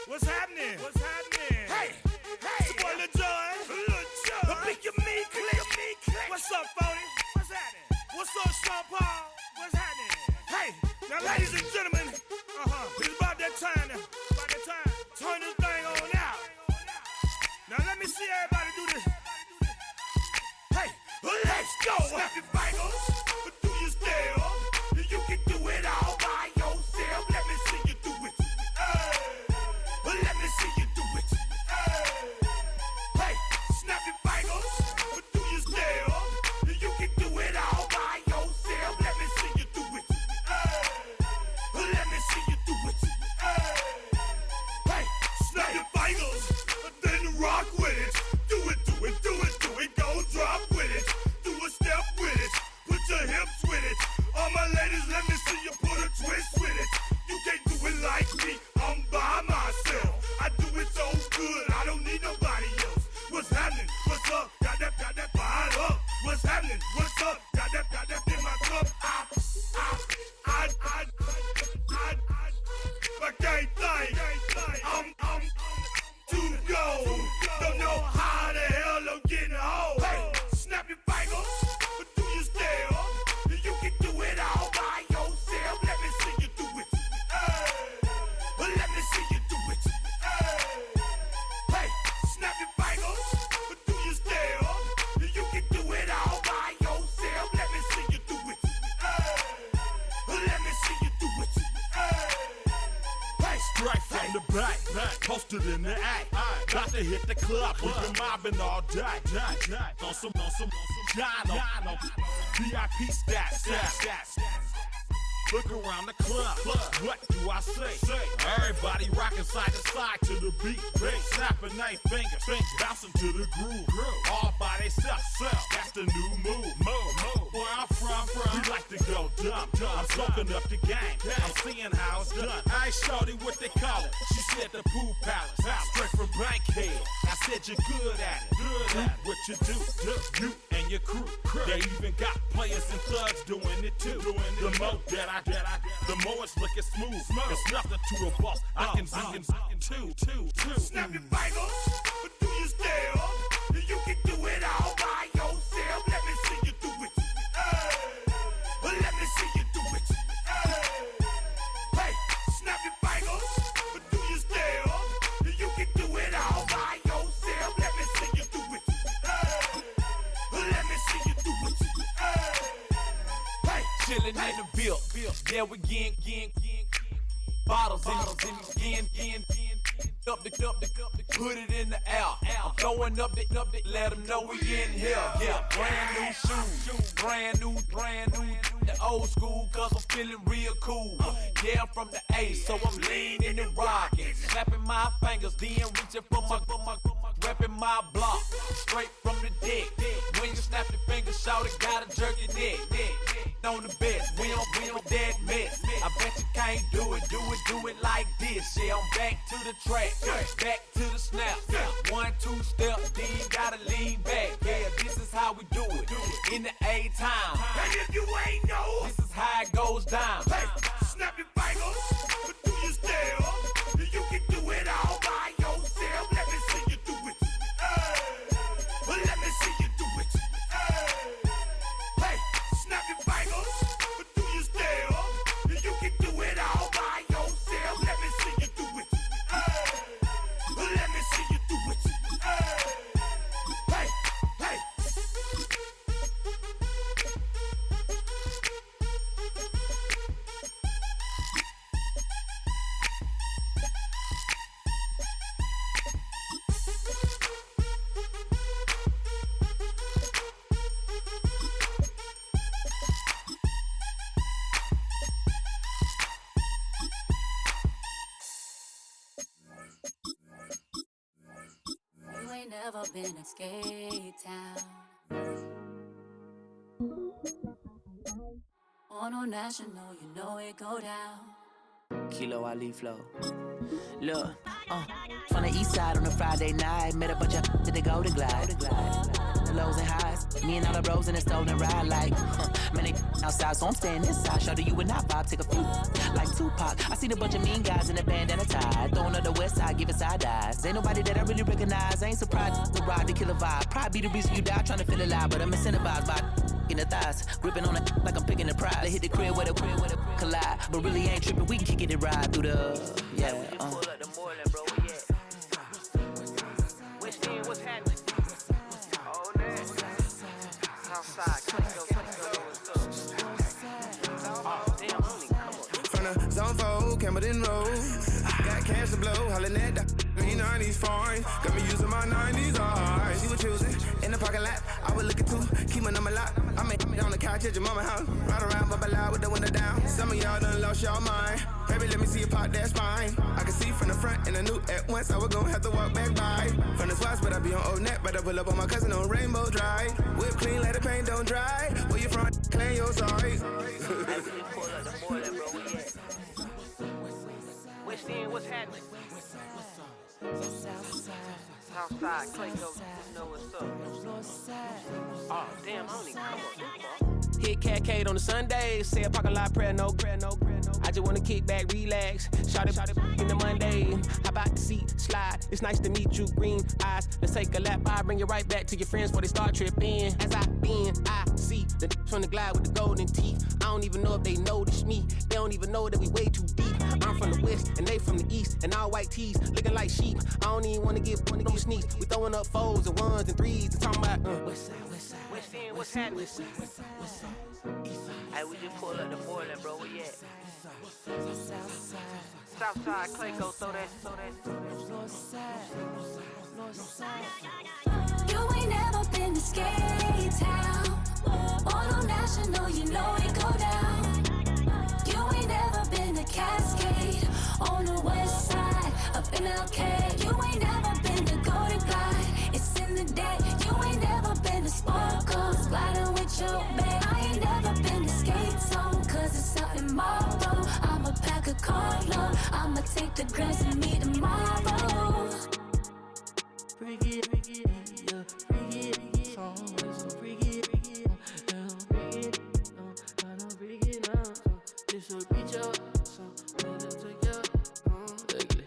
What's happening? What's happening? Hey, it's your boy Lil John. The Pick Your Me Click. What's up, Phony? What's happening? What's up, Sean Paul? What's happening? Hey, now ladies and gentlemen, it's about that time now. About that time. Turn this thing on out. Now let me see everybody do this. Hey, let's go. Snap your fingers, do your step. You can do it all by yourself. Let me see you do it. Let me see you do it. Hey, snap your fingers, do your step. You can do it all by yourself. Let me see you do it. Let me see you do it. Hey, snap your fingers, then rock with it. Do it, do it, do it, do it. Go drop with it. Do a step with it. Put your hips with it. All my ladies, let me see you put a twist with it. You can't do it like me, I'm by myself. I do it so good, I don't need nobody else. What's happening? What's up? Got that fired up. What's happening? What's up? Got that in my cup. I can't think. I'm too go. Don't know how the hell I'm getting home. Hey, snap your fingers, do your step. You can do it all by yourself. Let me see you do it. Let me see you do it. Hey, snap your fingers, do your step. You can do it all by yourself. Let me see you do it. Let me see you do it. Hey, Straight from the back, posted in the act. Got to hit the club, we've been mobbing all day. On some Jono, VIP stats. Look around the club, what do I say? Everybody rocking side to side to the beat. Snapping their fingers, bouncing to the groove. All by themselves, that's the new move. Where I'm from, we like to go dumb. I'm soaking up the game, I'm seeing how it's done. I ain't shorty what they call it. She said the pool palace, straight from Bankhead. I said you're good at it. What you do, you and your crew. They even got players and thugs doing it too. The more that I get, the more it's looking smooth. It's nothing to a boss. I can two. snap your fingers, do your step. You can do it all by yourself. Let me see you do it. Let me see you do it. Hey, snap your fingers, do your step. You can do it all by yourself. Let me see you do it. Let me see you do it. Hey, Chillin' in the bill, yeah we getting bottles in up the put it in the air. I'm throwing up the, let them know we in here. Yeah, brand new shoes, brand new. The old school, cause I'm feeling real cool. Yeah, I'm from the A, so I'm leaning and rocking, snapping my fingers, then reaching for my repping my block, straight from the deck. When you snap your fingers, shout it, gotta jerk your neck. On the best, we don't that mess. I bet you can't do it like this. Yeah, I'm back to the track, back to the snap. 1, 2 step, then you gotta lean back. Yeah, this is how we do it in the A time. and if you ain't know, This is how it goes down. hey, snap your fingers, do your step. You can do it all by yourself. Let me see you do it. Let me see you do it. Hey, snap your fingers, do your step. You can do it all by yourself. Let me see you do it. Let me see you do it. Hey, hey. You ain't never been in Skate Town. On National, you know it go down. Kilo Ali flow. Look, from the east side on a Friday night, met a bunch of to the Golden Glide. The lows and highs, me and all the bros in the stolen ride like, man, they outside, so I'm staying inside. Show to you and I vibe, take a few, like Tupac. I seen a bunch of mean guys in a band and a tie, throwing up the west side, giving side eyes. Ain't nobody that I really recognize, I ain't surprised to ride the killer vibe. Probably be the reason you die, trying to feel alive, but I'm incentivized by in the thighs, gripping on it like I'm picking the prize. They hit the crib where the collide, but really ain't tripping. We can kick it and ride through the yeah. Pull up the Moreland, bro. Yeah. What's happening? Oh, man. Outside, from the zone 4, Campbellton Road. Got cash to blow, hollering at the me 90s foreign. Got me using my 90s eyes. She was choosing in the parking lot. I was looking too, keep my number locked. I made on the couch at your mama house. Ride around, bubble loud with the window down. Some of y'all done lost y'all mind. Baby, let me see you pop that spine. I can see from the front and I knew at once I was gonna have to walk back by. From the spots, but I be on Old Net. But I pull up on my cousin on Rainbow Drive. Whip clean, let the paint don't dry. Where you from? Claim your sorry. What's happening? Southside, Clayco, you know what's up. Oh, damn, I don't even come up this far. Hit Catcade on the Sundays, say a parking lot prayer, no. I just wanna kick back, relax, shout it in the Monday. How about the seat slide? It's nice to meet you, green eyes. Let's take a lap, I bring you right back to your friends before they start tripping. As I see the from the glide with the golden teeth. I don't even know if they notice me. They don't even know that we way too deep. I'm from the west and they from the east, and all white tees looking like sheep. I don't even wanna get one of those sneaks. We throwing up fours and ones and threes and talking about west end, what's happening? Hey, we just pulled up the Moreland, bro. Where you at? Southside, Clayco, throw that. You ain't never been to Skate Town. Mono National, you know it go down. You ain't never been to Cascade on the west side of MLK. You ain't never been to Golden Glide. It's in the day. You ain't never been to Sparkles, gliding with your babe. I ain't never been to Skate Zone, cause it's out in Marlboro. I'ma pack a carload. I'ma take the grass and meet tomorrow. Bring it, yeah, bring it, song, so bring it, bring it now, this will reach out, so let it take out, ugly.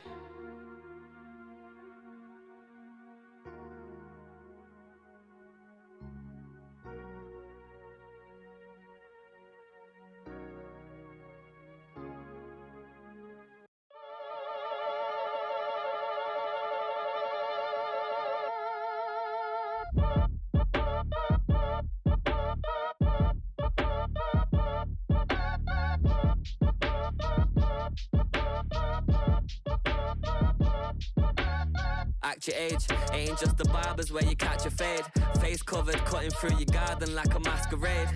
Act your age, ain't just the barbers where you catch a fade. Face covered, cutting through your garden like a masquerade.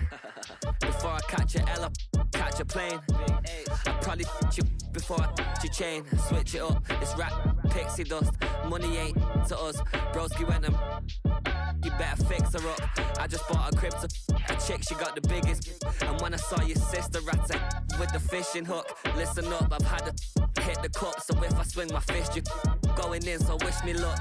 Before I catch a L up, catch a plane. I probably you before I your chain. Switch it up, it's rap, pixie dust. Money ain't to us, broski went and you better fix her up. I just bought a crib to a chick, she got the biggest. And when I saw your sister rat with the fishing hook, listen up, I've had to hit the cup. So if I swing my fist, you going in, so wish me luck.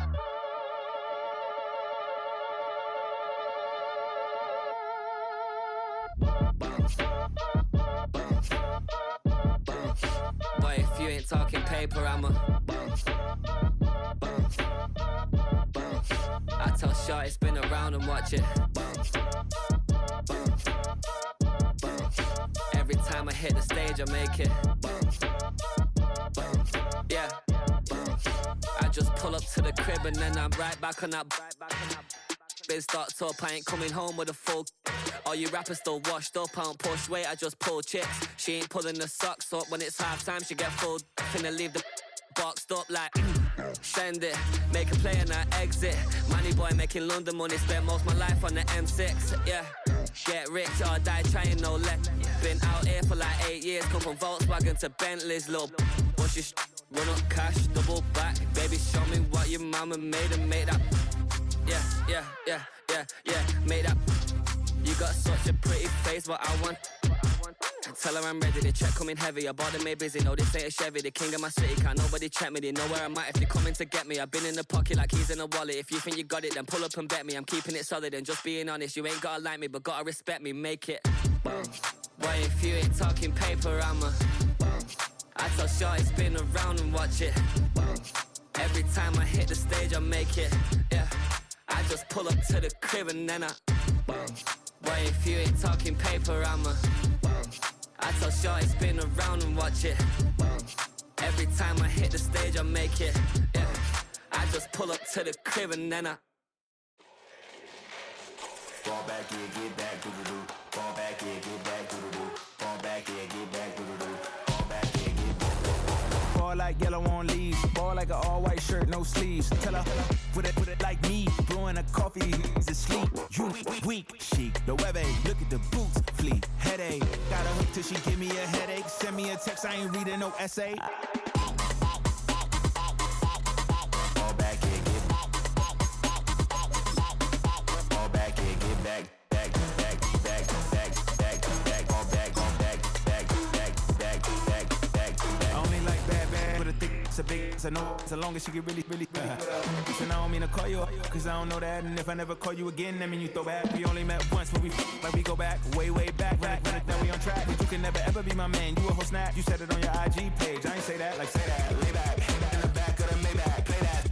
Boy, if you ain't talking paper, I'm a I tell Shorty spin around and watch it. Every time I hit the stage, I make it. Yeah. I just pull up to the crib and then I'm right back on that. Biz starts up, I ain't coming home with a full. All you rappers still washed up, I don't push weight, I just pull chips. She ain't pulling the socks up, when it's half time she get full. Finna leave the boxed up like send it, make a play and I exit. Money boy making London money, spent most my life on the M6. Yeah, get rich or die trying, no let. Been out here for like 8 years, come from Volkswagen to Bentley's, little. What's your run up cash, double back. Baby, show me what your mama made and make that. Yeah, make that. You got such a pretty face, but I want Tell her I'm ready, the check coming heavy. I bought them made busy, no this ain't a Chevy. The king of my city, can't nobody check me. They know where I'm at if they coming to get me. I've been in the pocket like keys in a wallet. If you think you got it, then pull up and bet me. I'm keeping it solid and just being honest. You ain't gotta like me, but gotta respect me, make it. Why if you ain't talking paper, I tell shorty spin around and watch it. Every time I hit the stage, I make it. Yeah, I just pull up to the crib and then why if you ain't talking paper, I tell shorty spin around and watch it. Every time I hit the stage, I make it. Yeah, I just pull up to the crib and then Fall back here, get back, do-do-do. Fall back here, get back, do-do-do. Fall back here, get back, do-do-do. Fall back here, get back. Ball like yellow on leaves. Ball like an all-white shirt, no sleeves. Tell her, put it like me. Blowing a coffee, he's asleep. You weak, chic. The web look at the boots, fleet. Headache, got a hook till she give me a headache. Send me a text, I ain't reading no essay. Fall back here, get back. Fall back here, get back. It's a big, it's a no, so long as she get really put up. Listen, I don't mean to call you, cause I don't know that. And if I never call you again, that mean you throw back. We only met once, but like we go back, way back. Now we on track, but you can never ever be my man. You a whole snap, you said it on your IG page. I ain't say that, like say that. Lay back, in the back of the Maybach. Play that.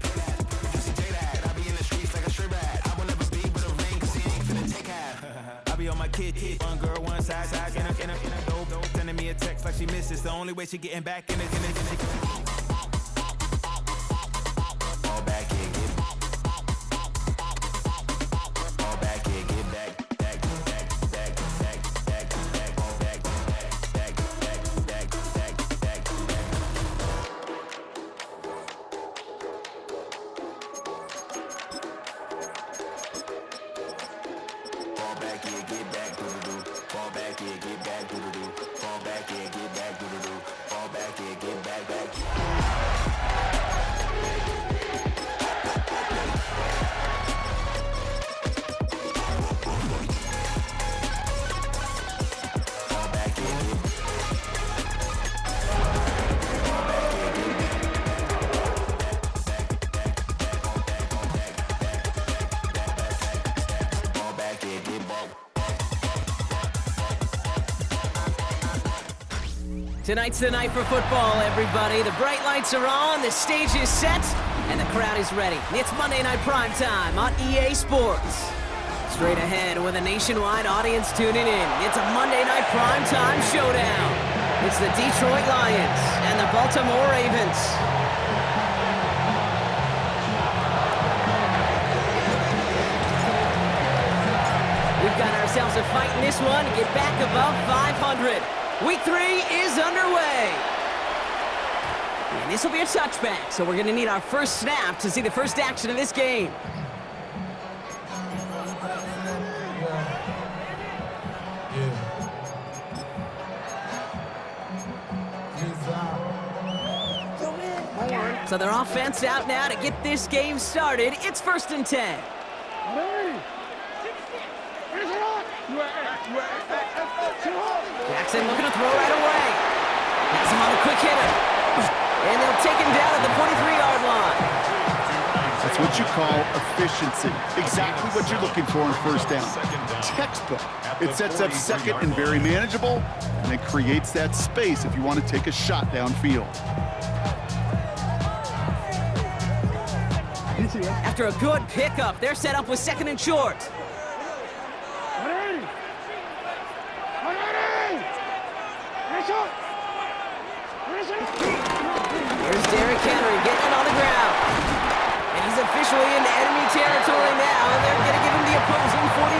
You see J that, I be in the streets like a stray rat. I will never be with a ring, cause he ain't finna take half. I be on my kid, one girl, one side, in a dope, sending me a text like she misses. The only way she getting back in it. Tonight's the night for football, everybody. The bright lights are on, the stage is set, and the crowd is ready. It's Monday Night Prime Time on EA Sports. Straight ahead with a nationwide audience tuning in, it's a Monday Night Prime Time showdown. It's the Detroit Lions and the Baltimore Ravens. We've got ourselves a fight in this one to get back above 500. Week 3 is underway. And this will be a touchback, so we're going to need our first snap to see the first action of this game. So their offense out now to get this game started. It's 1st and 10. Jackson looking to throw right away. Has him on a quick hitter. And they'll take him down at the 43-yard line. That's what you call efficiency. Exactly what you're looking for in first down. Textbook. It sets up second and very manageable, and it creates that space if you want to take a shot downfield. After a good pickup, they're set up with 2nd and short. Here's Derrick Henry getting it on the ground. And he's officially into enemy territory now, and they're going to give him the opposing 49.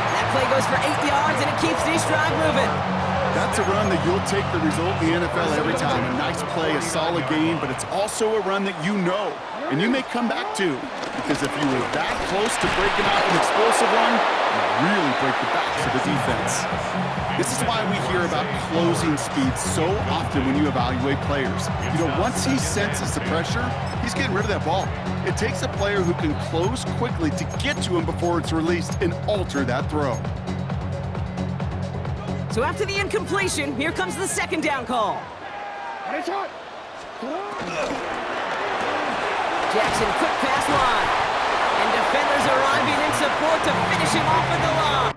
That play goes for 8 yards, and it keeps this drive moving. That's a run that you'll take the result in the NFL every time. A nice play, a solid game, but it's also a run that you know, and you may come back to. Because if you were that close to breaking off an explosive run, you really break the backs of the defense. This is why we hear about closing speed so often when you evaluate players. You know, once he senses the pressure, he's getting rid of that ball. It takes a player who can close quickly to get to him before it's released and alter that throw. So after the incompletion, here comes the second down call. Jackson, quick pass line. And defenders arriving in support to finish him off at the line.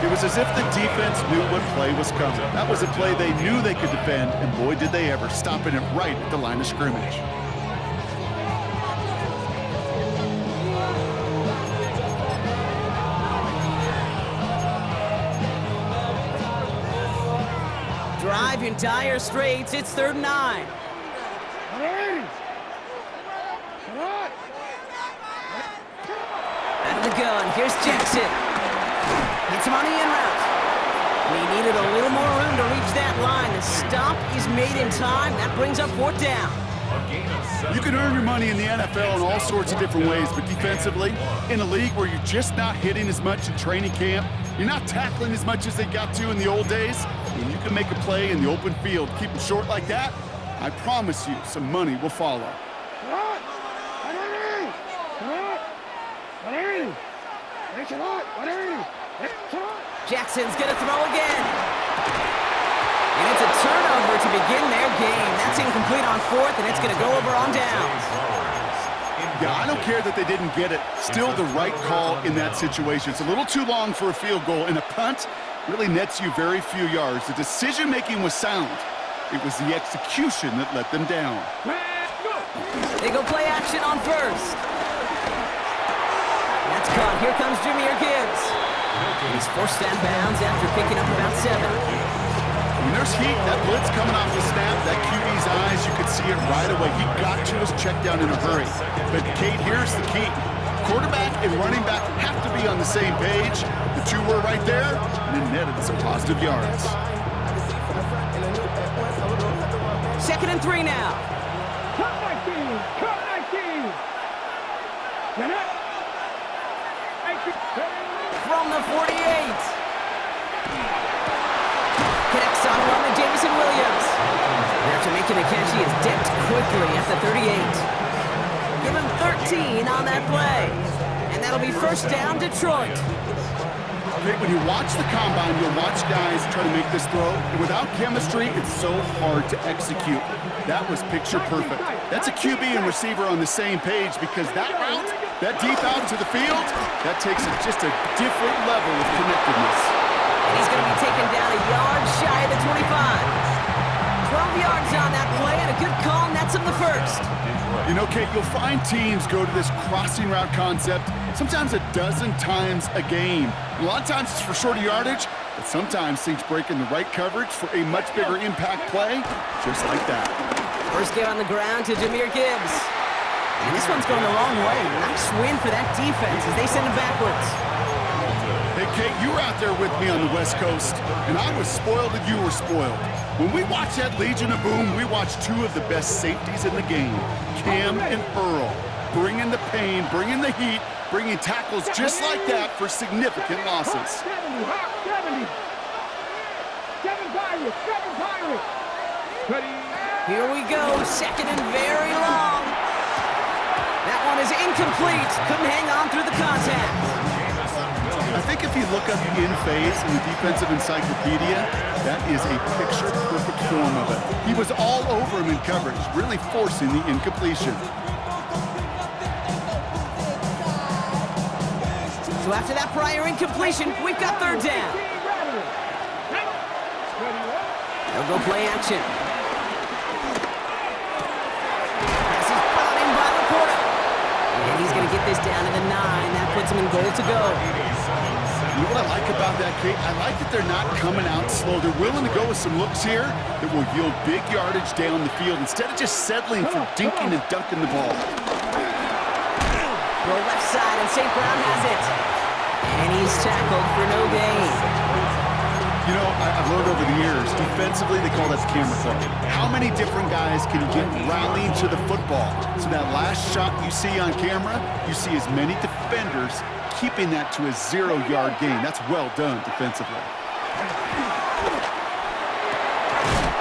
It was as if the defense knew what play was coming. That was a play they knew they could defend, and boy, did they ever, stopping it right at the line of scrimmage. Drive in dire straits, it's 3rd and 9. Out of the gun, here's Jackson. Hits him on the in route. And he needed a little more room to reach that line. The stop is made in time. That brings up 4th down. You can earn your money in the NFL in all sorts of different ways, but defensively, in a league where you're just not hitting as much in training camp, you're not tackling as much as they got to in the old days, when you can make a play in the open field, keep them short like that, I promise you some money will follow. Jackson's gonna throw again. And it's a turnover to begin their game. That's incomplete on 4th, and it's gonna go over on downs. Yeah, I don't care that they didn't get it. Still the right call in that situation. It's a little too long for a field goal, and a punt really nets you very few yards. The decision-making was sound. It was the execution that let them down. They go play action on 1st. That's caught. Here comes Jahmyr Gibbs. He's forced out of bounds after picking up about 7. When there's heat, that blitz coming off the snap, that QB's eyes, you could see it right away. He got to his check down in a hurry. But, Kate, here's the key. Quarterback and running back have to be on the same page. The two were right there, and it netted some positive yards. 2nd and 3 now. From the 48. Connects on one to Jameson Williams. After making a catch, he is decked quickly at the 38. Give him 13 on that play. And that'll be 1st down, Detroit. When you watch the combine, you'll watch guys try to make this throw. And without chemistry, it's so hard to execute. That was picture perfect. That's a QB and receiver on the same page, because that route, that deep out to the field, that takes it just a different level of connectedness. And he's going to be taken down a yard shy of the 25. 12 yards on that play, and a good call nets him the 1st. You know, Kate, you'll find teams go to this crossing route concept sometimes a dozen times a game. A lot of times it's for shorter yardage, but sometimes things break in the right coverage for a much bigger impact play, just like that. First get on the ground to Jahmyr Gibbs. And this one's going the wrong way. Nice win for that defense as they send him backwards. Hey, Kate, you were out there with me on the West Coast, and I was spoiled and you were spoiled. When we watched that Legion of Boom, we watched two of the best safeties in the game, Cam and Earl, bringing the pain, bringing the heat, bringing tackles just like that for significant losses. Here we go, 2nd and very long. That one is incomplete. Couldn't hang on through the contact. I think if you look up in phase in the defensive encyclopedia, that is a picture-perfect form of it. He was all over him in coverage, really forcing the incompletion. So after that prior incompletion, we've got 3rd down. They'll go play action. Pass is brought in by the corner. And he's going to get this down to the 9. That puts him in goal to go. You know what I like about that, Kate? I like that they're not coming out slow. They're willing to go with some looks here that will yield big yardage down the field instead of just settling for dinking and dunking the ball. Go left side, and St. Brown has it. And he's tackled for no gain. You know, I've learned over the years, defensively, they call that the camera throw. How many different guys can you get rallying to the football? So that last shot you see on camera, you see as many defenders keeping that to a 0-yard gain. That's well done defensively.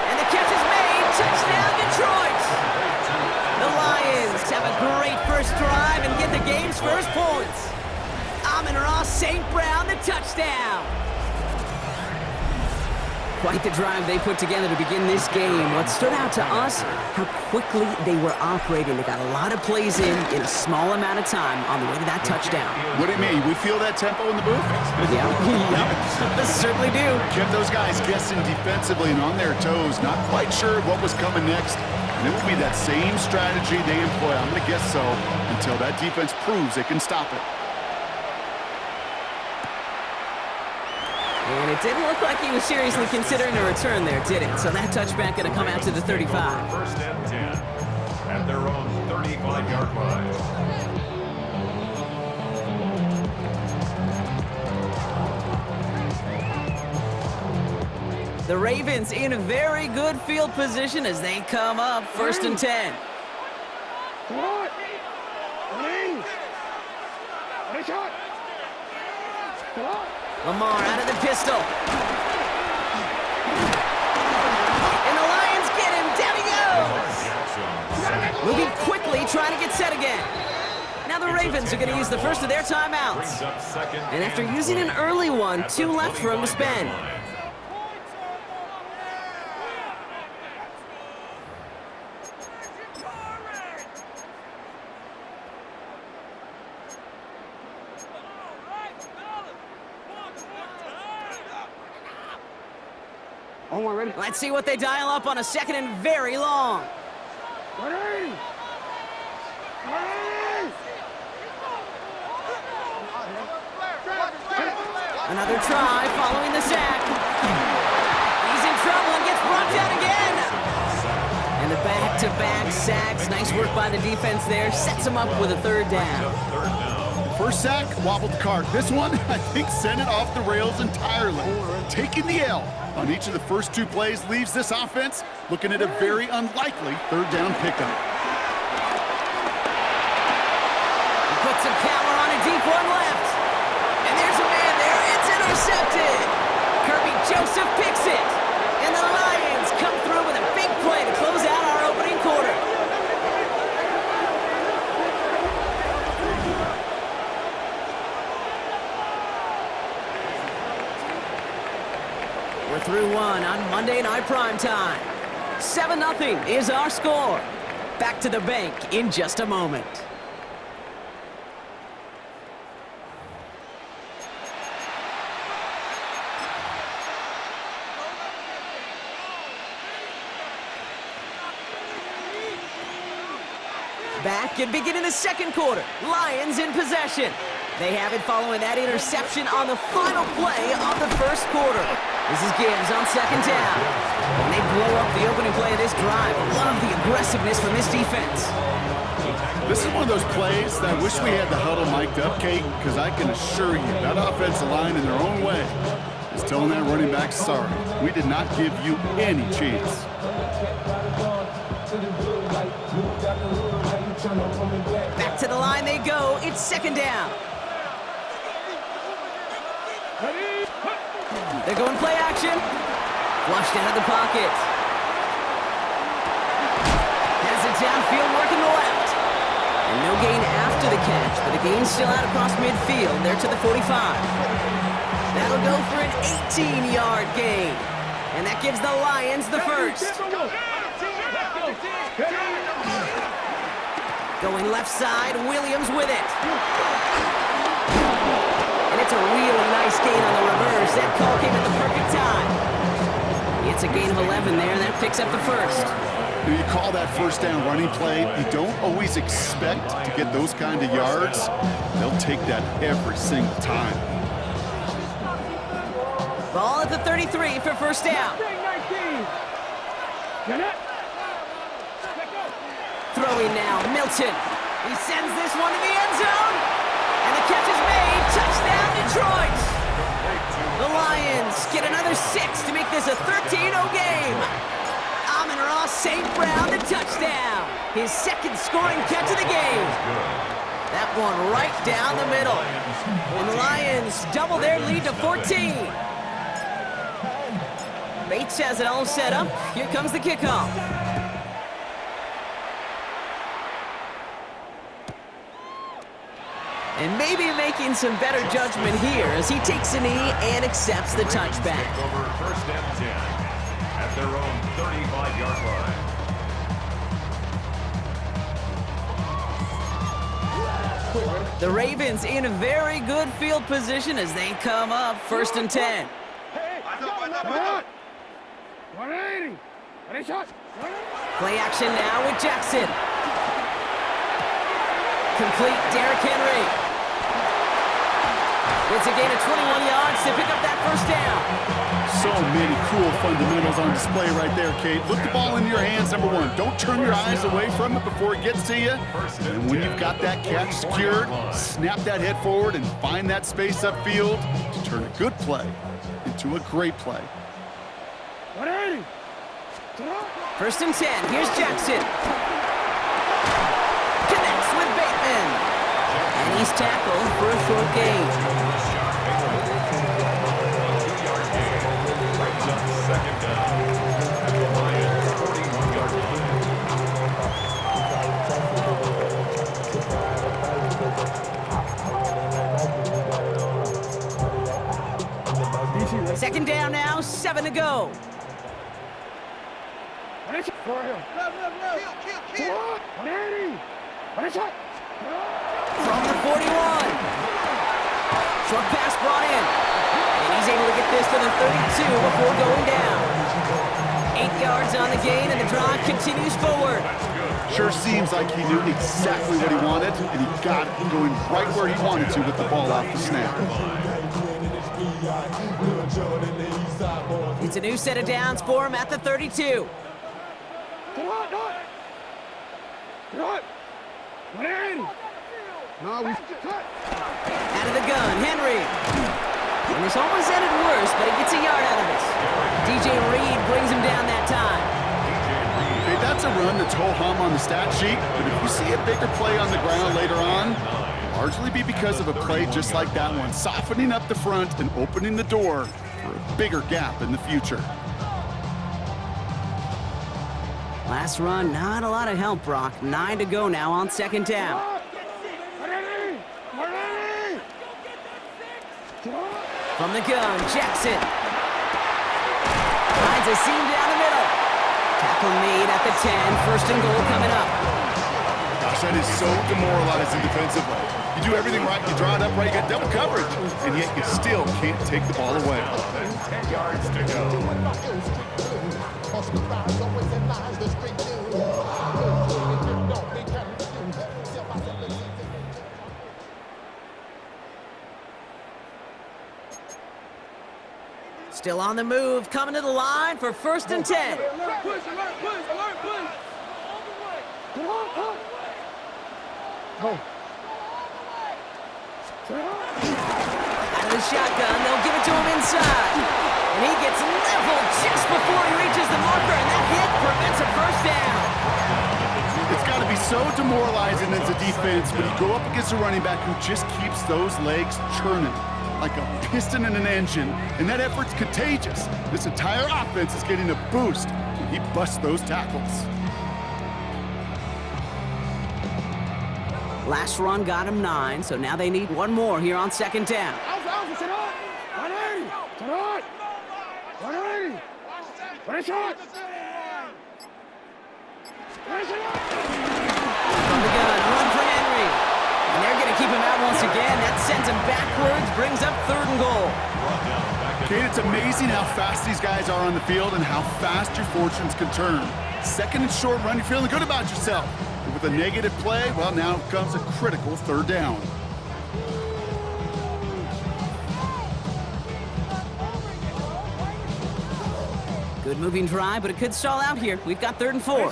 And the catch is made. Touchdown, Detroit. The Lions have a great first drive and get the game's first points. Amon-Ra St. Brown, the touchdown. Quite the drive they put together to begin this game. What stood out to us, how quickly they were operating. They got a lot of plays in a small amount of time on the way to that touchdown. What do you mean? We feel that tempo in the booth? Yeah, yep. Certainly do. Kept those guys guessing defensively and on their toes, not quite sure what was coming next. And it will be that same strategy they employ, I'm going to guess so, until that defense proves they can stop it. And it didn't look like he was seriously considering a return there, did it? So that touchback going to come out to the 35. First and 10 at their own 35-yard line. The Ravens in a very good field position as they come up first and 10. Lamar out of the pistol. And the Lions get him. Down he goes. Moving quickly, trying to get set again. Now the Ravens are going to use the first of their timeouts. And after using an early one, 2 left for him to spend. Let's see what they dial up on a second and very long. Another try following the sack. He's in trouble and gets brought down again. And the back-to-back sacks. Nice work by the defense there. Sets him up with a 3rd down. First sack, wobbled the cart. This one, I think, sent it off the rails entirely. Taking the L on each of the first 2 plays leaves this offense looking at a very unlikely 3rd down pickup. He puts some power on a deep one left. And there's a man there. It's intercepted. Kirby Joseph picks it. And the Lions come through with a big play to close out our opening quarter. We're through one on Monday Night Primetime. 7-0 is our score. Back to the bank in just a moment. Back and beginning the second quarter. Lions in possession. They have it following that interception on the final play of the first quarter. This is Gibbs on 2nd down. And they blow up the opening play of this drive. Love the aggressiveness from this defense. This is one of those plays that I wish we had the huddle mic'd up, Kate, because I can assure you that offensive line in their own way is telling that running back, sorry, we did not give you any chance. Back to the line they go. It's 2nd down. They're going play action. Flushed out of the pocket. Has it downfield, working the left. And no gain after the catch, but the gain's still out across midfield. They're to the 45. That'll go for an 18-yard gain. And that gives the Lions the first. Going left side, Williams with it. And it's a really nice gain on the reverse. That call came at the perfect time. It's a gain of 11 there, and that picks up the first. When you call that first down running play, you don't always expect to get those kind of yards. They'll take that every single time. Ball at the 33 for first down. Throwing now, Milton. He sends this one to the end zone. And the catch is made. Touchdown, Detroit. The Lions get another 6 to make this a 13-0 game. Amon-Ra St. Brown, the touchdown. His second scoring catch of the game. That one right down the middle. And the Lions double their lead to 14. Bates has it all set up. Here comes the kickoff. And maybe making some better judgment here as he takes a knee and accepts the touchback. Over first and 10 at their own 35-yard line. The Ravens in a very good field position as they come up first and 10. Play action now with Jackson. Complete, Derrick Henry. It's a gain of 21 yards to pick up that first down. So many cool fundamentals on display right there, Kate. Look the ball in your hands, number one. Don't turn your eyes away from it before it gets to you. And when you've got that catch secured, snap that head forward and find that space upfield to turn a good play into a great play. First and 10, here's Jackson. Connects with Bateman. And he's tackled for a short gain. Second down at the Lions' 41-yard line. Second down now, 7 to go. From the 41. Short pass brought in. And he's able to get this to the 32 before going down. 8 yards on the gain, and the drive continues forward. Sure seems like he knew exactly what he wanted, and he got it going right where he wanted to with the ball off the snap. It's a new set of downs for him at the 32. Out of the gun, Henry. And this almost ended worse, but he gets a yard out of it. DJ Reed brings him down that time. Okay, that's a run that's ho-hum on the stat sheet, but if you see a bigger play on the ground later on, it'll largely be because of a play just like that one, softening up the front and opening the door for a bigger gap in the future. Last run, not a lot of help, Brock. 9 to go now on second down. From the gun, Jackson. Finds a seam down the middle. Tackle made at the 10. First and goal coming up. Gosh, that is so demoralizing defensively. You do everything right, you draw it up right, you got double coverage, and yet you still can't take the ball away. 10 yards to go. Still on the move, coming to the line for first and 10. Out of the shotgun, they'll give it to him inside. And he gets leveled just before he reaches the marker, and that hit prevents a first down. It's got to be so demoralizing as a defense when you go up against a running back who just keeps those legs churning like a piston in an engine, and that effort's contagious. This entire offense is getting a boost when he busts those tackles. Last run got him 9, so now they need one more here on second down. From the gun, run for Henry. And they're going to keep him out once again. That sends him backwards, brings up third and goal. Kate, it's amazing how fast these guys are on the field and how fast your fortunes can turn. Second and short run, you're feeling good about yourself. But with a negative play, well, now comes a critical third down. Good moving drive, but it could stall out here. We've got 3rd and 4.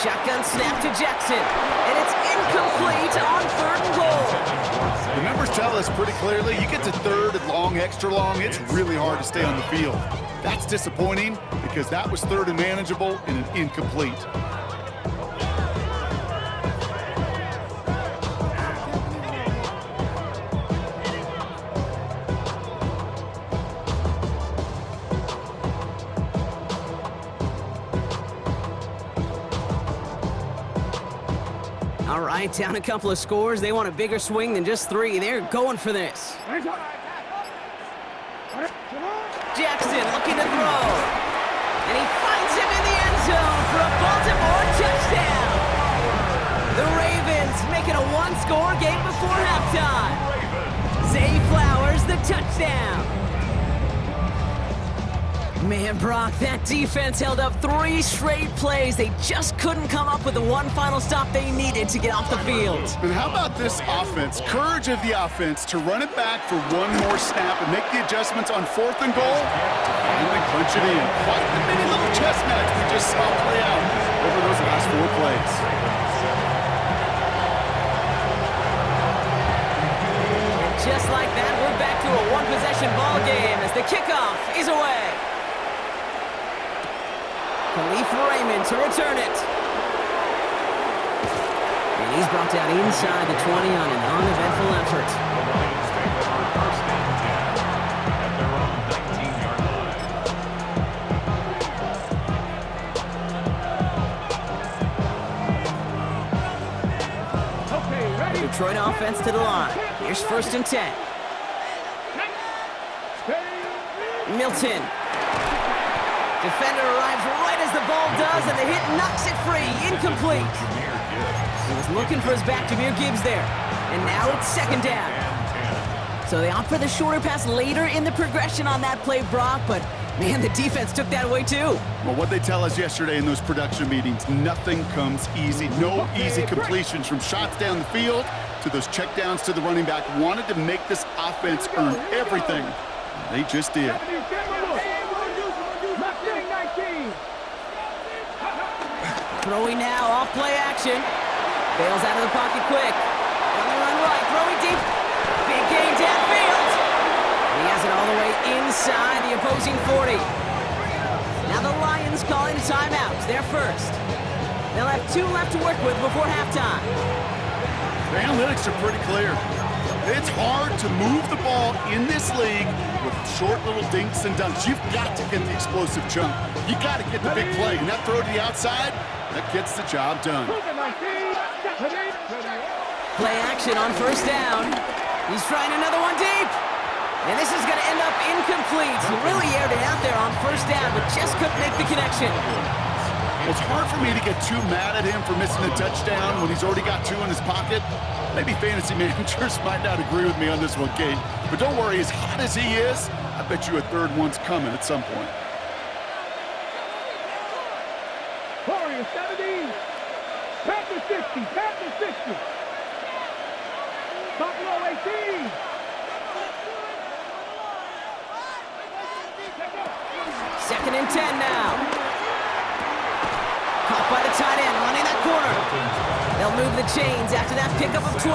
Shotgun snap to Jackson, and it's incomplete on 3rd and goal. The numbers tell us pretty clearly, you get to 3rd and long, extra long, it's really hard to stay on the field. That's disappointing because that was 3rd and manageable and an incomplete. All right, down a couple of scores. They want a bigger swing than just 3. They're going for this. Jackson looking to throw. And he finds him in the end zone for a Baltimore touchdown. The Ravens make it a 1-score game before halftime. Zay Flowers, the touchdown. Man, Brock, that defense held up 3 straight plays. They just couldn't come up with the one final stop they needed to get off the field. And how about this offense? Courage of the offense to run it back for one more snap and make the adjustments on 4th and goal. And they punch it in. Quite the mini little chess match we just saw play out over those last 4 plays. And just like that, we're back to a 1-possession ball game as the kickoff is away. Khalif Raymond to return it. And he's brought down inside the 20 on an uneventful effort. First and 10 at their own 19-yard line. The Detroit offense to the line. Here's 1st and 10. Milton. Defender arrives right as the ball does, and the hit knocks it free. Incomplete. He was looking for his back, Jahmyr Gibbs there. And now it's 2nd down. So they opt for the shorter pass later in the progression on that play, Brock, but man, the defense took that away too. Well, what they tell us yesterday in those production meetings, nothing comes easy. No easy completions from shots down the field to those checkdowns to the running back. Wanted to make this offense earn everything. They just did. Throwing now, off play action. Bails out of the pocket quick. On the run right, throwing deep. Big gain downfield. He has it all the way inside the opposing 40. Now the Lions calling a timeout. They're first. They'll have 2 left to work with before halftime. The analytics are pretty clear. It's hard to move the ball in this league with short little dinks and dunks. You've got to get the explosive chunk. You got to get the big play. And that throw to the outside, that gets the job done. Play action on 1st down. He's trying another one deep. And this is going to end up incomplete. He really aired it out there on 1st down, but just couldn't make the connection. It's hard for me to get too mad at him for missing a touchdown when he's already got 2 in his pocket. Maybe fantasy managers might not agree with me on this one, Kate. But don't worry, as hot as he is, I bet you a 3rd one's coming at some point. Warriors 70, Panthers 50, Panthers 60. Buffalo 18. Second and 10 now. Caught by the tight end, running that corner. They'll move the chains after that pickup of 12.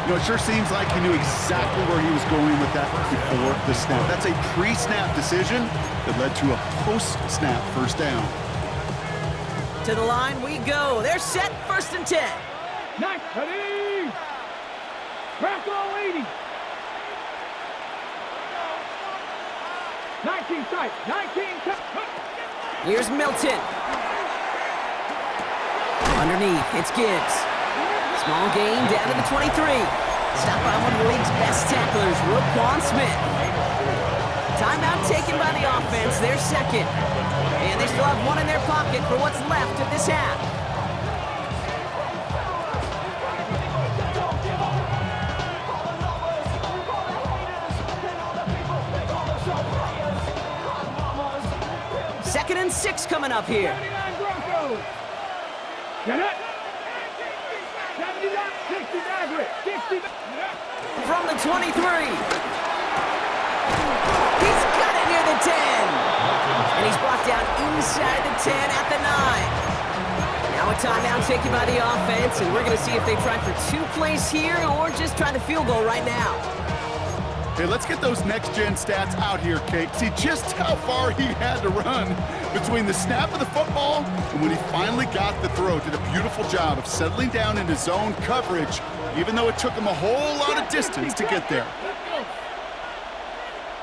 You know, it sure seems like he knew exactly where he was going with that before the snap. That's a pre-snap decision that led to a post-snap 1st down. To the line we go. They're set, 1st and 10. Nice, ready. Buffalo 80. 19 tight, 19 tight. Here's Milton. Underneath, it's Gibbs. Small gain down to the 23. Stopped by one of the league's best tacklers, Roquan Smith. Timeout taken by the offense, their 2nd. And they still have 1 in their pocket for what's left of this half. Second and 6 coming up here. Get it. From the 23. He's got it near the 10. And he's brought down inside the 10 at the 9. Now a timeout taken by the offense, and we're going to see if they try for 2 plays here or just try the field goal right now. Hey, let's get those next-gen stats out here, Kate. See just how far he had to run between the snap of the football and when he finally got the throw. Did a beautiful job of settling down into zone coverage, even though it took him a whole lot of distance to get there.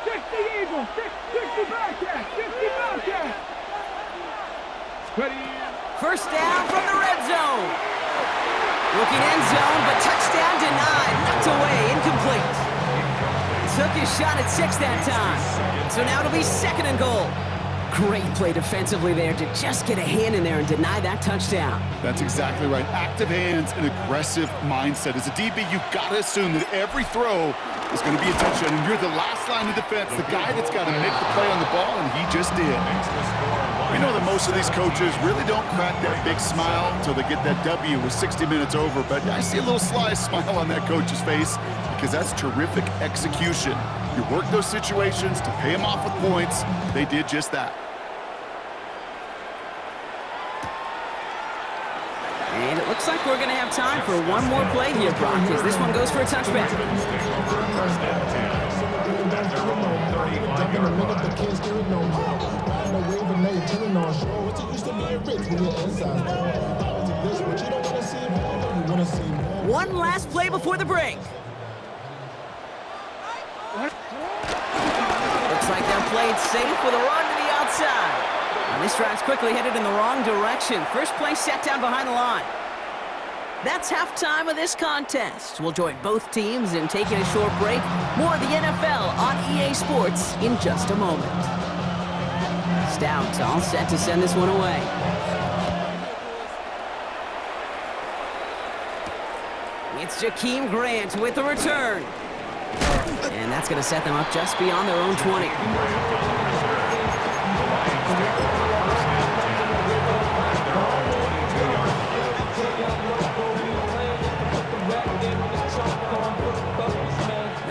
60 Eagles, 60 Bearcats, 60 Bearcats. First down from the red zone. Looking end zone, but touchdown denied. Knocked away, incomplete. Took his shot at 6 that time. So now it'll be 2nd and goal. Great play defensively there to just get a hand in there and deny that touchdown. That's exactly right. Active hands and aggressive mindset. As a DB, you've got to assume that every throw is going to be a touchdown. And you're the last line of defense, the guy that's got to make the play on the ball, and he just did. We know that most of these coaches really don't crack that big smile until they get that W with 60 minutes over, but I see a little sly smile on that coach's face because that's terrific execution. You work those situations to pay them off with points. They did just that. And it looks like we're going to have time for one more play here, Brock, as this one goes for a touchback. One last play before the break. Looks like they're played safe with a run to the outside. And this drive's quickly headed in the wrong direction. First play set down behind the line. That's halftime of this contest. We'll join both teams in taking a short break. More of the NFL on EA Sports in just a moment. Stout all set to send this one away. It's Jakeem Grant with the return. And that's going to set them up just beyond their own 20.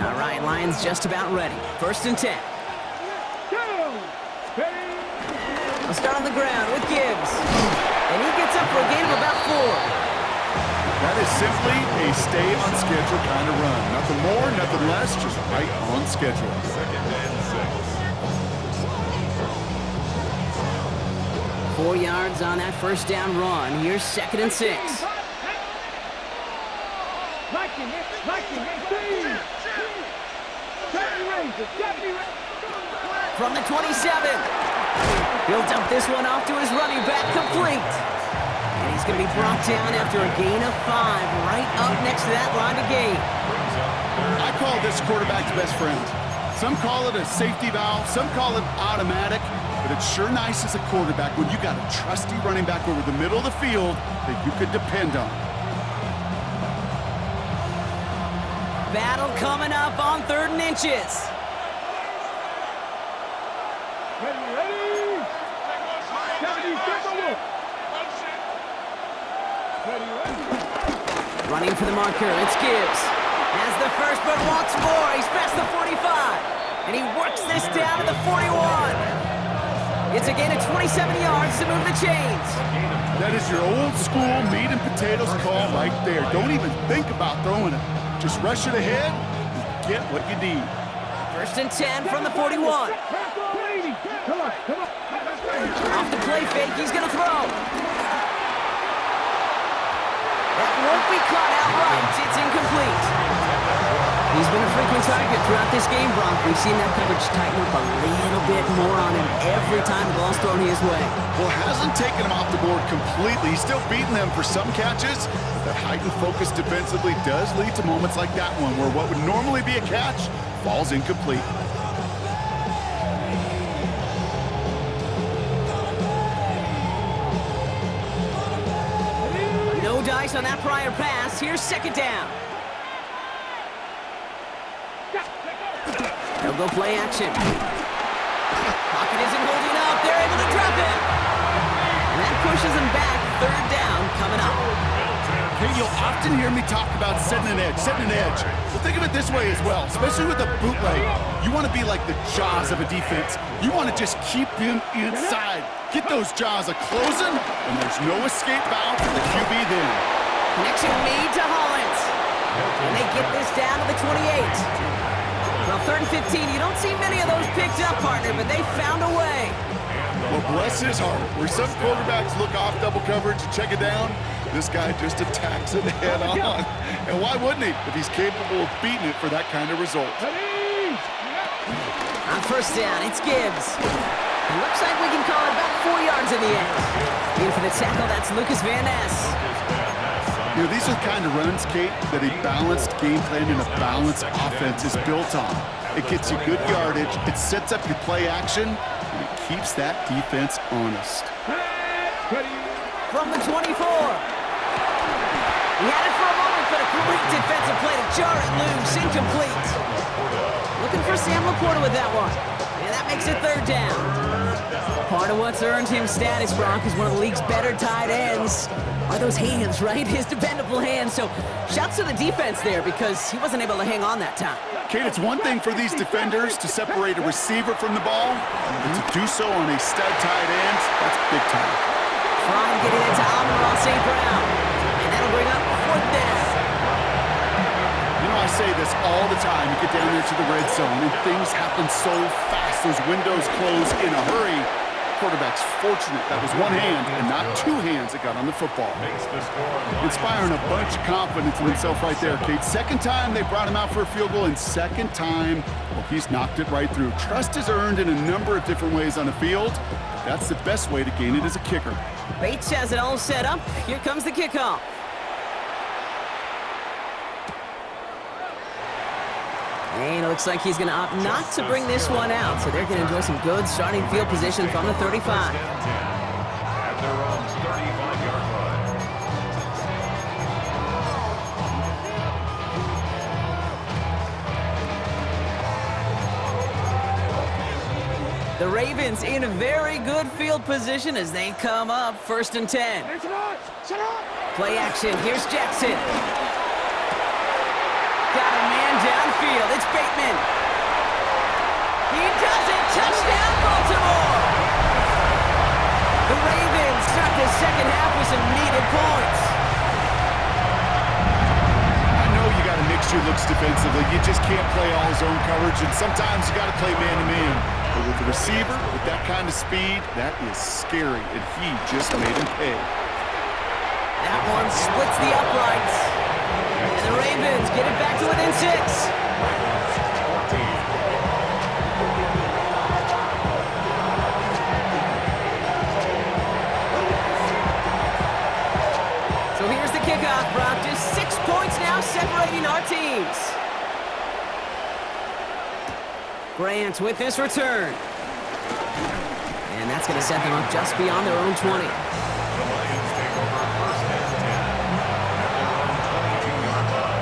All right, Lions just about ready. 1st and 10. We'll start on the ground with Gibbs. And he gets up for a gain of about 4. That is simply a stay-on-schedule kind of run. Nothing more, nothing less, just right on schedule. 2nd and 6. 4 yards on that first down run. Here's 2nd and 6. From the 27. He'll dump this one off to his running back, complete. And he's going to be brought down after a gain of 5, right up next to that line of gain. I call this quarterback's best friend. Some call it a safety valve, some call it automatic, but it's sure nice as a quarterback when you got a trusty running back over the middle of the field that you could depend on. Battle coming up on 3rd and inches. Running for the marker, it's Gibbs. Has the first, but wants more. He's past the 45. And he works this down to the 41. It's a gain of 27 yards to move the chains. That is your old school meat and potatoes call right there. Don't even think about throwing it. Just rush it ahead and get what you need. 1st and 10 from the 41. Off the play fake, he's going to throw. That won't be caught outright. It's incomplete. He's been a frequent target throughout this game, Brock. We've seen that coverage tighten up a little bit more on him every time the ball's thrown his way. Well, hasn't taken him off the board completely. He's still beating them for some catches, but that heightened focus defensively does lead to moments like that one where what would normally be a catch falls incomplete. No dice on that prior pass. Here's 2nd down. They'll go play action. Pocket isn't holding up. They're able to drop it. And that pushes them back. 3rd down coming up. Hey, you'll often hear me talk about setting an edge, Well, think of it this way as well, especially with a bootleg. You want to be like the jaws of a defense. You want to just keep him inside. Get those jaws a-closing, and there's no escape valve for the QB then. Connection made to Hollins. And they get this down to the 28. Well, 3rd and 15, you don't see many of those picked up, partner, but they found a way. Well, bless his heart. Where some quarterbacks look off double coverage and check it down, this guy just attacks it head on. And why wouldn't he if he's capable of beating it for that kind of result? On 1st down, it's Gibbs. It looks like we can call it about 4 yards in the end. In for the tackle, that's Lucas Van Ness. You know, these are the kind of runs, Kate, that a balanced game plan and a balanced offense is built on. It gets you good yardage, it sets up your play action, and it keeps that defense honest. From the 24. He had it for a moment, but a great defensive play to jar it loose, incomplete. Looking for Sam Laporta with that one. And that makes it 3rd down. Part of what's earned him status, Brock, is one of the league's better tight ends. Are those hands, right? His dependable hands. So shouts to the defense there because he wasn't able to hang on that time. Kate, it's one thing for these defenders to separate a receiver from the ball, but to do so on a stud tight end, that's big time. Trying getting it to Amon-Ra St. Brown. And that'll bring up 4th down. You know, I say this all the time. You get down there to the red zone, and things happen so fast. Those windows close in a hurry. Quarterback's fortunate that was one hand and not 2 hands that got on the football. Inspiring a bunch of confidence in himself right there, Kate. 2nd time they brought him out for a field goal, and 2nd time, well, he's knocked it right through. Trust is earned in a number of different ways on the field. That's the best way to gain it as a kicker. Bates has it all set up. Here comes the kickoff. And it looks like he's going to opt not to bring this one out, so they're going to enjoy some good starting field position from the 35. At their own 35-yard line. The Ravens in a very good field position as they come up 1st and 10. Play action. Here's Jackson. Got a man downfield. It's Bateman. He does it. Touchdown, Baltimore. The Ravens start the 2nd half with some needed points. I know you got to mix your looks defensively. You just can't play all zone coverage, and sometimes you got to play man-to-man. But with the receiver, with that kind of speed, that is scary, and he just made him pay. That one splits the uprights. And the Ravens get it back to within 6. So here's the kickoff, Brock. Just 6 points now separating our teams. Grant with this return. And that's going to set them up just beyond their own 20. The Lions take over 1st and 10 at their own 22-yard line.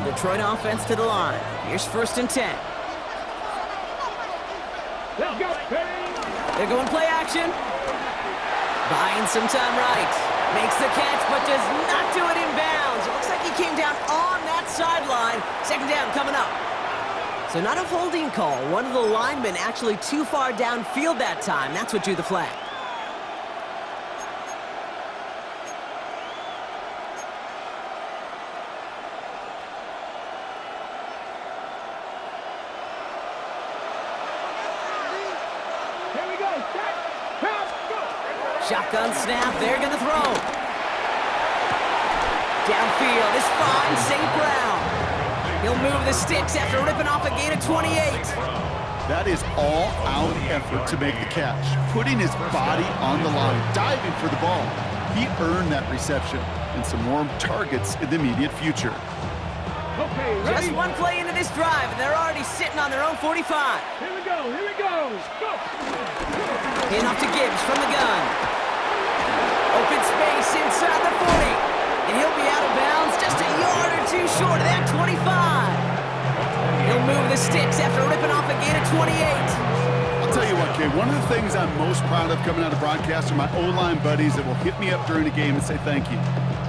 The Detroit offense to the line. Here's 1st and 10. Let's go, They're going play action. Buying some time right. Makes the catch, but does not do it in bounds. It looks like he came down on that sideline. 2nd down coming up. So not a holding call. One of the linemen actually too far downfield that time. That's what drew the flag. Here we go. Set. Pass. Go. Shotgun snap. They're going to throw. Downfield is fine. St. Brown. He'll move the sticks after ripping off a gain of 28. That is all-out effort to make the catch, putting his body on the line, diving for the ball. He earned that reception and some more targets in the immediate future. Okay, ready? Just one play into this drive, and they're already sitting on their own 45. Here we go. Here we go. Go. In off to Gibbs from the gun. Open space inside the 40. And he'll be out of bounds just a yard or 2 short of that 25. He'll move the sticks after ripping off a gain of 28. I'll tell you what, Kate, one of the things I'm most proud of coming out of broadcast are my O-line buddies that will hit me up during the game and say thank you.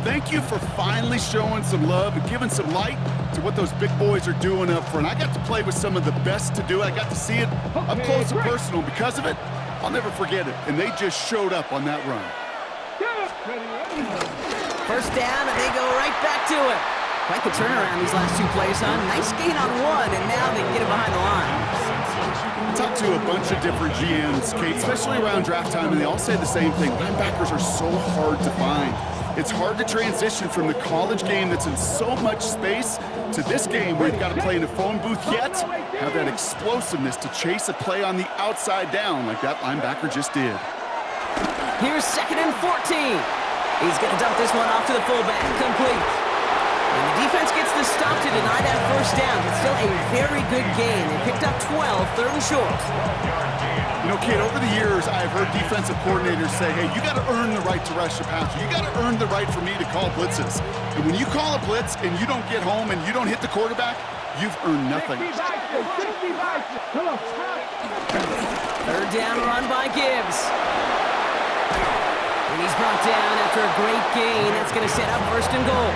Thank you for finally showing some love and giving some light to what those big boys are doing up front. I got to play with some of the best to do it. I got to see it up close and personal. Because of it, I'll never forget it. And they just showed up on that run. First down, and they go right back to it. Quite the turnaround these last two plays, huh? Nice gain on one, and now they can get it behind the line. I talked to a bunch of different GMs, Kate, especially around draft time, and they all say the same thing. Linebackers are so hard to find. It's hard to transition from the college game that's in so much space to this game where you've got to play in a phone booth, yet have that explosiveness to chase a play on the outside down like that linebacker just did. Here's 2nd and 14. He's going to dump this one off to the fullback. Complete. And the defense gets the stop to deny that first down, but still a very good gain. They picked up 12, 3rd and short. You know, Kate, over the years, I've heard defensive coordinators say, hey, you got to earn the right to rush the passer. You got to earn the right for me to call blitzes. And when you call a blitz and you don't get home and you don't hit the quarterback, you've earned nothing. 3rd down run by Gibbs. And he's brought down after a great gain. That's going to set up 1st and goal.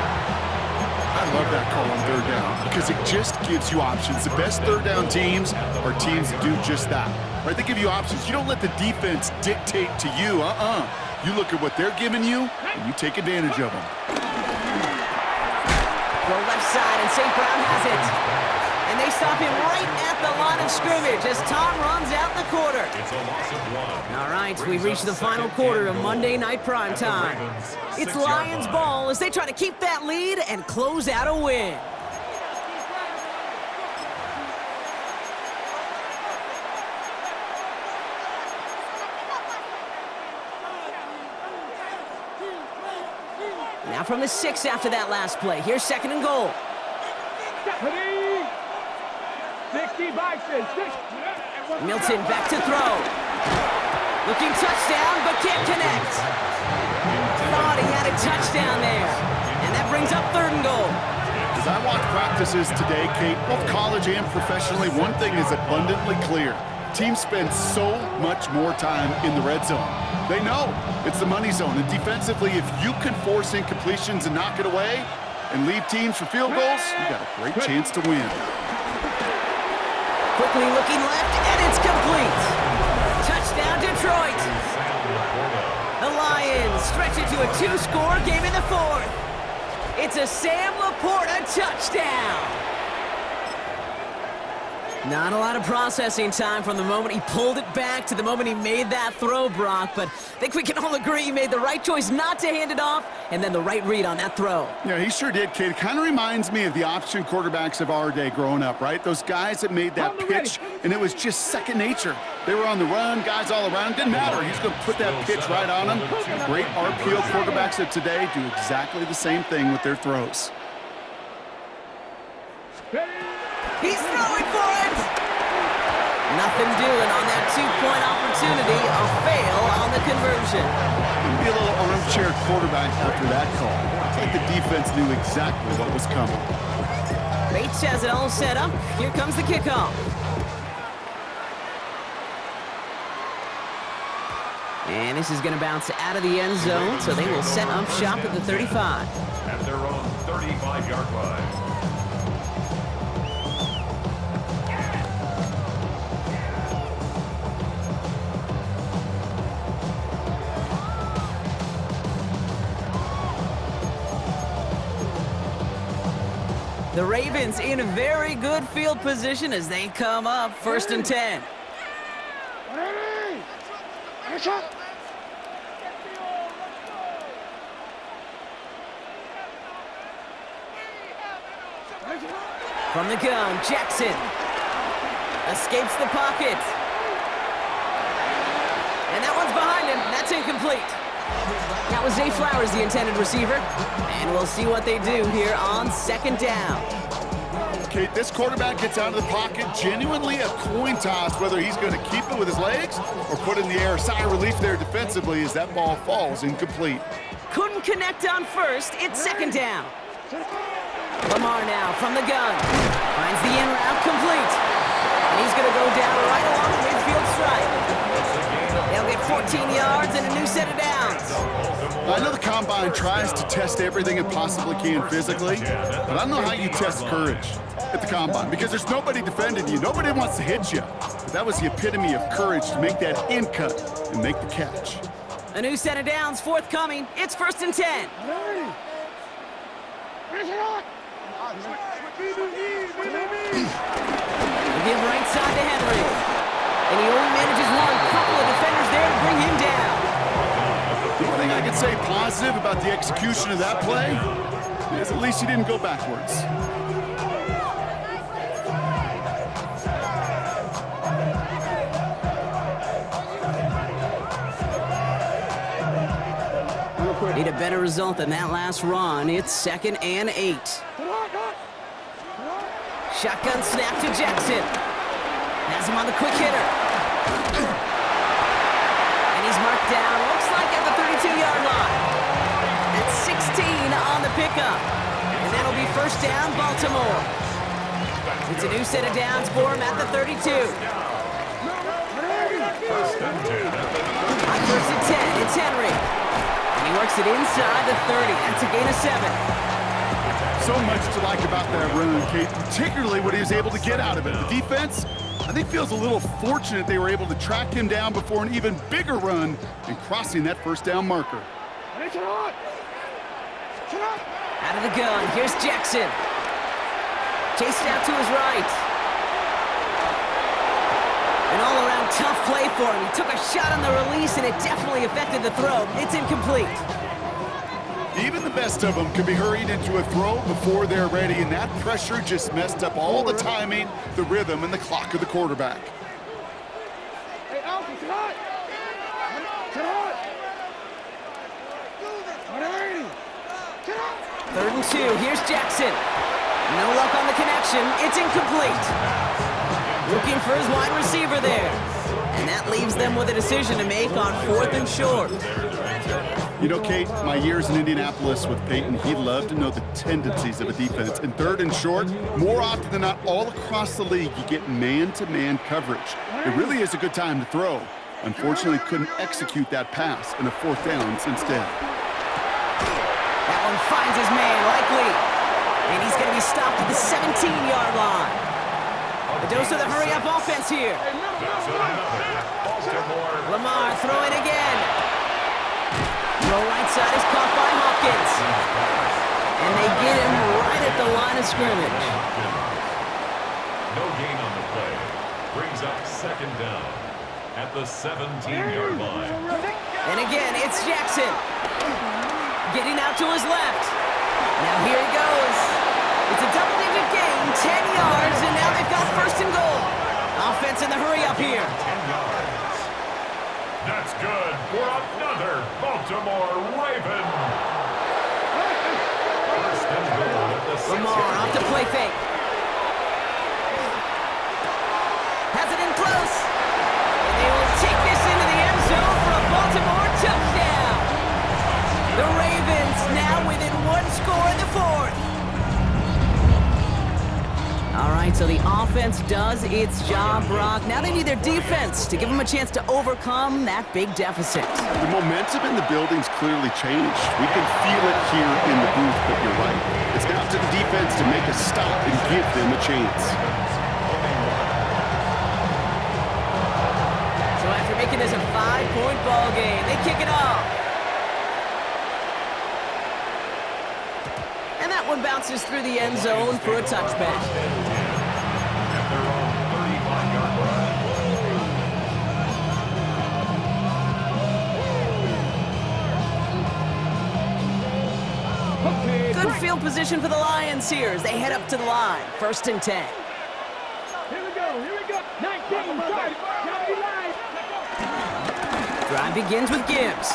I love that call on 3rd down because it just gives you options. The best 3rd down teams are teams that do just that. Right? They give you options. You don't let the defense dictate to you. You look at what they're giving you, and you take advantage of them. Go left side, and St. Brown has it. And they stop him right at the line of scrimmage as Tom runs out the quarter. It's a loss of 1. All right, we've reached the final quarter of Monday Night Primetime. It's Lions ball as they try to keep that lead and close out a win. Now from the 6 after that last play. Here's 2nd and goal. 60 boxes. Milton back to throw. Looking touchdown, but can't connect. Thought he had a touchdown there. And that brings up 3rd and goal. As I watch practices today, Kate, both college and professionally, one thing is abundantly clear. Teams spend so much more time in the red zone. They know it's the money zone. And defensively, if you can force incompletions and knock it away and leave teams for field goals, you got a great chance to win. Quickly looking left, and it's complete. Touchdown, Detroit. The Lions stretch it to a 2-score game in the 4th. It's a Sam Laporta touchdown. Not a lot of processing time from the moment he pulled it back to the moment he made that throw, Brock, but I think we can all agree he made the right choice not to hand it off and then the right read on that throw. Yeah, he sure did, Kate. It kind of reminds me of the option quarterbacks of our day growing up, right? Those guys that made that pitch, and it was just second nature. They were on the run, guys all around. Didn't matter. He's going to put that pitch right on them. Great RPO quarterbacks of today do exactly the same thing with their throws. He's throwing for it! Nothing doing on that 2-point opportunity. A fail on the conversion. Be a little armchair quarterback after that call. It's like the defense knew exactly what was coming. Bates has it all set up. Here comes the kickoff. And this is going to bounce out of the end zone, so they will set up shop at the 35. At their own 35-yard line. The Ravens in very good field position as they come up 1st and 10. From the gun, Jackson escapes the pocket. And that one's behind him. That's incomplete. That was Zay Flowers, the intended receiver. And we'll see what they do here on 2nd down. Kate, this quarterback gets out of the pocket, genuinely a coin toss whether he's going to keep it with his legs or put it in the air. Sigh of relief there defensively as that ball falls incomplete. Couldn't connect on 1st. It's 2nd down. Lamar now from the gun. Finds the in route complete. And he's going to go down right along the midfield stripe. They'll get 14 yards and a new set of downs. I know the Combine tries to test everything it possibly can physically, but I don't know how you test courage at the Combine because there's nobody defending you. Nobody wants to hit you. But that was the epitome of courage to make that in cut and make the catch. A new set of downs forthcoming. It's 1st and 10. They give right side to Henry. And he only manages one. Couple of defenders there to bring him down. The only thing I can say positive about the execution of that play is at least he didn't go backwards. Need a better result than that last run. It's 2nd and 8. Shotgun snap to Jackson. Has him on the quick hitter. And he's marked down, looks like at the 32-yard line. That's 16 on the pickup. And that'll be 1st down, Baltimore. It's a new set of downs for him at the 32. 1st and 10. On 1st and 10, it's Henry. And he works it inside the 30. That's a gain of 7. So much to like about that run, Kate, particularly what he was able to get out of it. The defense, I think, feels a little fortunate they were able to track him down before an even bigger run and crossing that 1st down marker. Out of the gun, here's Jackson. Chased out to his right. An all-around tough play for him. He took a shot on the release, and it definitely affected the throw. It's incomplete. Even the best of them can be hurried into a throw before they're ready, and that pressure just messed up all the timing, the rhythm, and the clock of the quarterback. Hey, Alfie, sit hot! Sit hot! 3rd and 2, here's Jackson. No luck on the connection, it's incomplete. Looking for his wide receiver there. And that leaves them with a decision to make on 4th and short. You know, Kate, my years in Indianapolis with Peyton, he loved to know the tendencies of a defense. In 3rd and short, more often than not, all across the league, you get man-to-man coverage. It really is a good time to throw. Unfortunately, couldn't execute that pass in a 4th downs instead. That one finds his man, likely. And he's going to be stopped at the 17-yard line. A dose of the hurry-up offense here. Lamar throwing again. Throw right side is caught by Hopkins. And they get him right at the line of scrimmage. No gain on the play. Brings up 2nd down at the 17-yard line. And again, it's Jackson. Getting out to his left. Now here he goes. It's a double-digit gain, 10 yards, and now they've got 1st and goal. Offense in the hurry-up here. 10 yards. That's good for another Baltimore Raven. 1st and goal at the 6-yard Lamar off the play fake. Has it in close. And they will take this into the end zone for a Baltimore touchdown. The Ravens now within 1 score in the 4th. All right, so the offense does its job, Brock. Now they need their defense to give them a chance to overcome that big deficit. The momentum in the building's clearly changed. We can feel it here in the booth, but you're right. It's now to the defense to make a stop and give them a chance. So after making this a 5-point ball game, they kick it off. And that one bounces through the end zone for a touchback. Good field position for the Lions here as they head up to the line. 1st and 10. Here we go. 19, drive. Drive begins with Gibbs.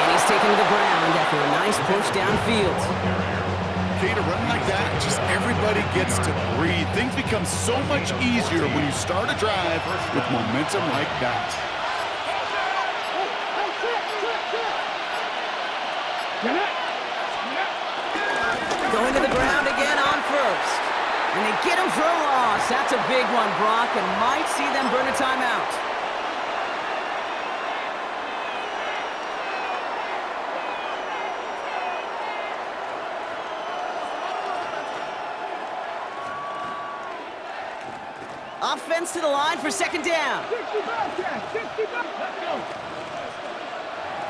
And he's taken to the ground after a nice push downfield. Kate, a run like that, just everybody gets to breathe. Things become so much easier when you start a drive with momentum like that. Going to the ground again on 1st. And they get him for a loss. That's a big one, Brock, and might see them burn a timeout. Offense to the line for second down. 60 back, Jack. 60 back. Let's go.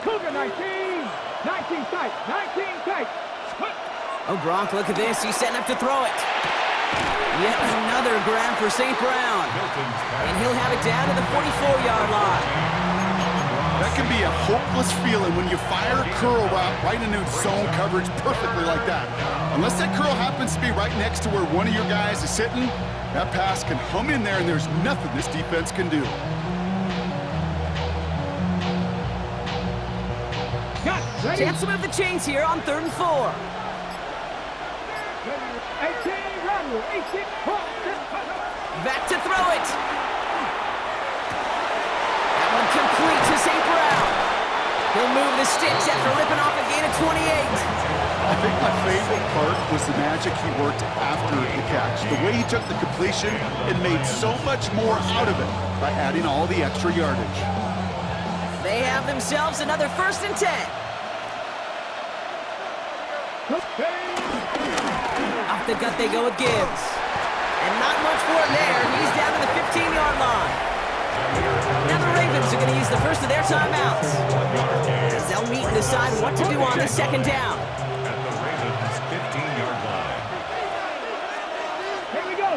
Cougar 19. 19 tight. 19 tight. Oh, Brock, look at this. He's setting up to throw it. Yet another grab for St. Brown. And he'll have it down to the 44-yard line. That can be a hopeless feeling when you fire a curl route right into zone coverage perfectly like that. Unless that curl happens to be right next to where one of your guys is sitting, that pass can hum in there and there's nothing this defense can do. Chance to move the chains here on 3rd and 4. 18, run, 18, Back to throw it. That one complete to St. Brown. He'll move the sticks after ripping off a gain of 28. I think my favorite part was the magic he worked after the catch. The way he took the completion and made so much more out of it by adding all the extra yardage. They have themselves another 1st and 10. Off the gut they go with Gibbs. And not much for him there. He's down to the 15-yard line. Now the Ravens are going to use the first of their timeouts, as they'll meet and decide what to do on this second down. At the Ravens' 15-yard line. Here we go.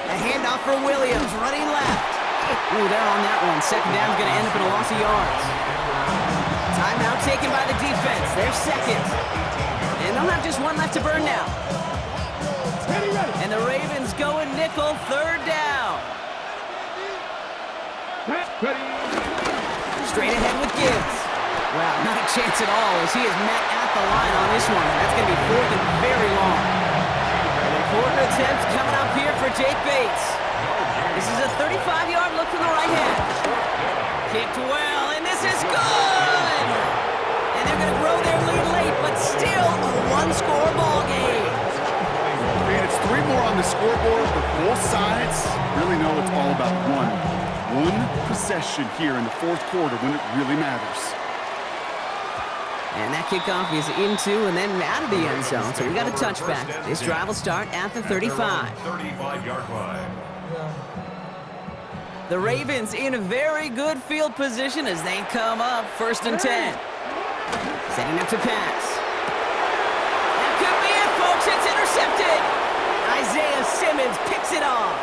A handoff for Williams, running left. Ooh, they're on that one. Second down's going to end up in a loss of yards. Timeout taken by the defense. They're second. And they'll have just one left to burn now. And the Ravens go in nickel, 3rd down. Straight ahead with Gibbs. Wow, not a chance at all as he is met at the line on this one. That's going to be 4th and very long. An important attempt coming up here for Jake Bates. This is a 35-yard look from the right hand. Kicked well, and this is good! And they're going to grow their lead late, but still a one-score ball game. And it's 3 more on the scoreboard, but both sides really know it's all about one possession here in the 4th quarter when it really matters. And that kickoff is into and then out of the end zone, so we got a touchback. This drive will start at the 35. 35-yard line. The Ravens in a very good field position as they come up 1st and 10. Setting up to pass. That could be it, folks. It's intercepted. Isaiah Simmons picks it off.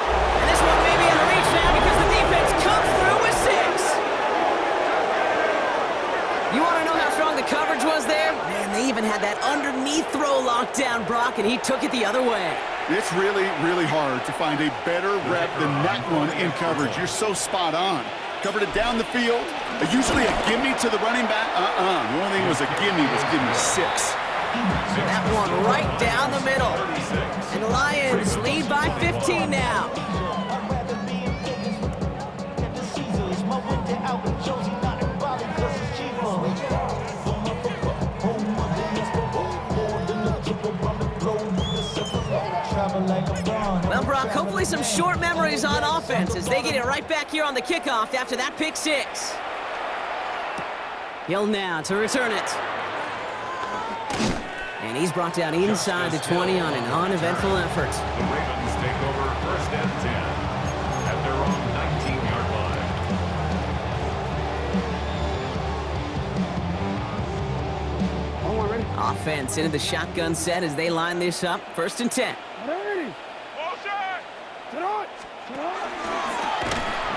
And this one may be in the reach now because the defense comes through with 6. You want to know how strong the coverage was there? Man, they even had that underneath throw locked down, Brock, and he took it the other way. It's really, really hard to find a better rep than that one in coverage. You're so spot on. Covered it down the field. Usually a gimme to the running back. The only thing was a gimme was give me 6. That one right down the middle. And the Lions lead by 15 now. Well, Brock, hopefully some short memories on offense as they get it right back here on the kickoff after that pick 6. Hill now to return it. And he's brought down inside the 20 on an uneventful effort. The Ravens take over 1st and 10 at their own 19-yard line. Offense into the shotgun set as they line this up. 1st and 10.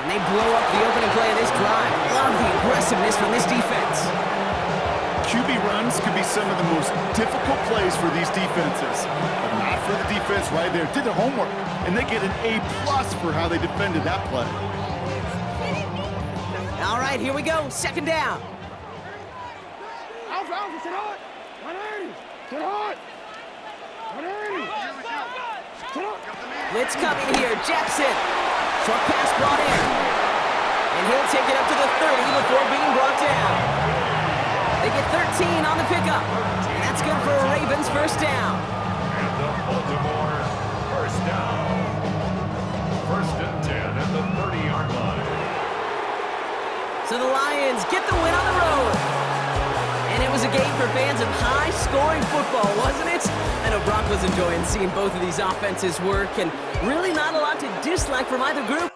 And they blow up the opening play of this drive. Love the aggressiveness from this defense. QB runs could be some of the most difficult plays for these defenses, but not for the defense right there. Did their homework, and they get an A+ for how they defended that play. All right, here we go. 2nd down. Alpha, sit hot. 180. Sit hot. 180. Sit hot. Blitz coming here. Jackson. Short pass brought in. And he'll take it up to the 30 before being brought down. They get 13 on the pickup. And that's good for a Ravens first down. And the Baltimore first down. First and 10 at the 30-yard line. So the Lions get the win on the road. And it was a game for fans of high-scoring football, wasn't it? I know Brock was enjoying seeing both of these offenses work, and really not a lot to dislike from either group.